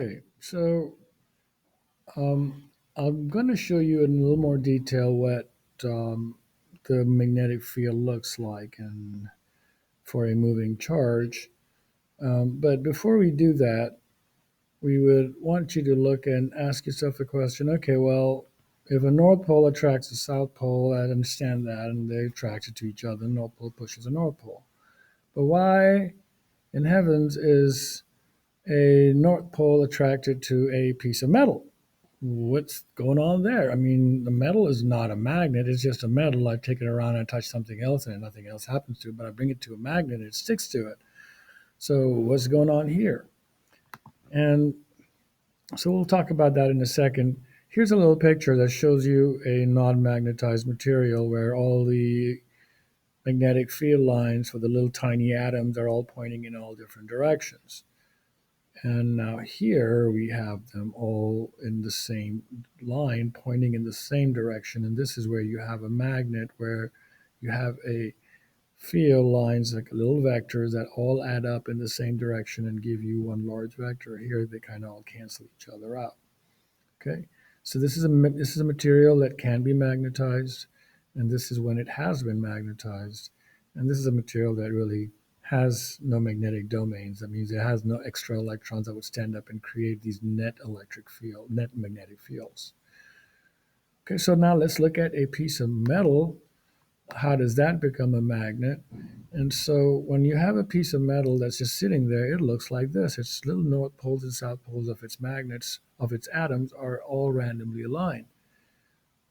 Okay, so I'm going to show you in a little more detail what the magnetic field looks like and for a moving charge. But before we do that, we would want you to look and ask yourself the question, okay, well, if a North Pole attracts a South Pole, I understand that, and they're attracted to each other. The North Pole pushes the North Pole. But why in heavens is a North Pole attracted to a piece of metal? What's going on there? I mean, the metal is not a magnet. It's just a metal. I take it around and touch something else and nothing else happens to it, but I bring it to a magnet and it sticks to it. So what's going on here? And so we'll talk about that in a second. Here's a little picture that shows you a non-magnetized material where all the magnetic field lines for the little tiny atoms are all pointing in all different directions. And now here we have them all in the same line pointing in the same direction. And this is where you have a magnet where you have a field lines like little vectors that all add up in the same direction and give you one large vector. Here they kind of all cancel each other out. Okay, so this is a material that can be magnetized, and this is when it has been magnetized, and this is a material that really has no magnetic domains. That means it has no extra electrons that would stand up and create these net magnetic fields. Okay, so now let's look at a piece of metal. How does that become a magnet? And so when you have a piece of metal that's just sitting there, it looks like this. Its little north poles and south poles of its magnets, of its atoms, are all randomly aligned.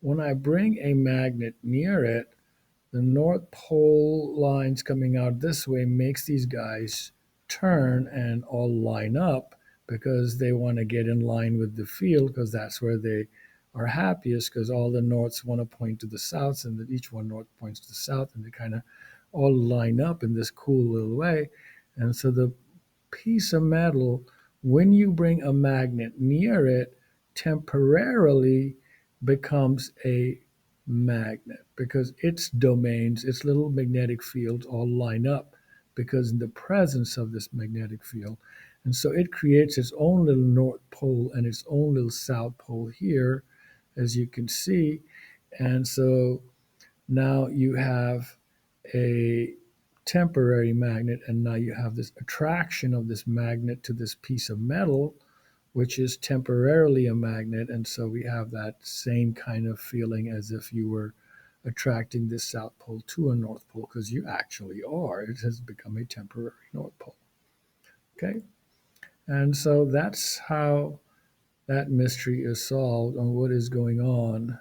When I bring a magnet near it, the north pole lines coming out this way makes these guys turn and all line up because they want to get in line with the field because that's where they are happiest because all the norths want to point to the south and that each one north points to the south and they kind of all line up in this cool little way. And so the piece of metal, when you bring a magnet near it, temporarily becomes a magnet because its domains, its little magnetic fields all line up because in the presence of this magnetic field. And so it creates its own little north pole and its own little south pole here, as you can see. And so now you have a temporary magnet, and now you have this attraction of this magnet to this piece of metal, which is temporarily a magnet. And so we have that same kind of feeling as if you were attracting this south pole to a north pole, because you actually are. It has become a temporary north pole. Okay. And so that's how that mystery is solved on what is going on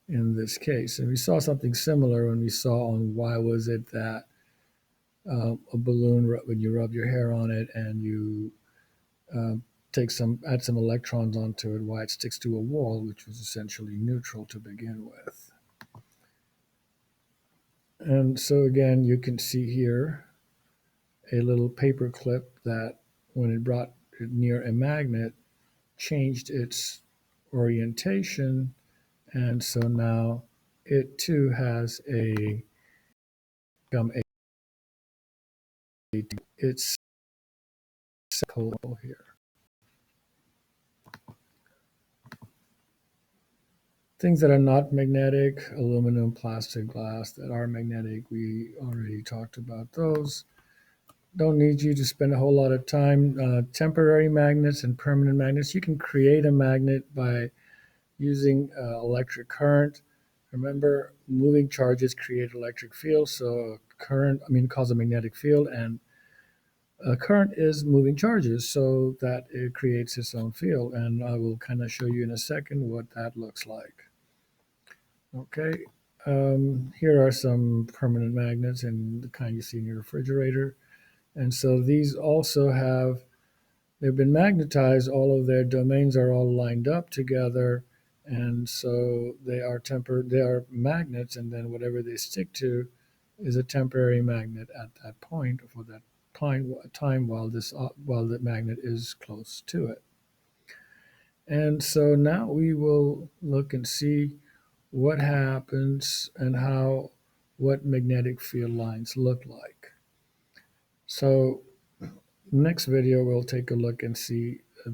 in this case. And we saw something similar when we saw on why was it that a balloon, when you rub your hair on it and you uh, add some electrons onto it, why it sticks to a wall, which was essentially neutral to begin with. And so again, you can see here a little paper clip that when it brought it near a magnet, changed its orientation. And so now it too has become a it's pole here. Things that are not magnetic, aluminum, plastic, glass, that are magnetic, we already talked about those. Don't need you to spend a whole lot of time. Temporary magnets and permanent magnets. You can create a magnet by using electric current. Remember, moving charges create electric fields. So current, cause a magnetic field, and current is moving charges, so that it creates its own field. And I will kind of show you in a second what that looks like. Okay, here are some permanent magnets and the kind you see in your refrigerator. And so these also they've been magnetized, all of their domains are all lined up together. And so they are magnets, and then whatever they stick to is a temporary magnet at that point for that time while the magnet is close to it. And so now we will look and see what happens and what magnetic field lines look like. So next video we'll take a look and see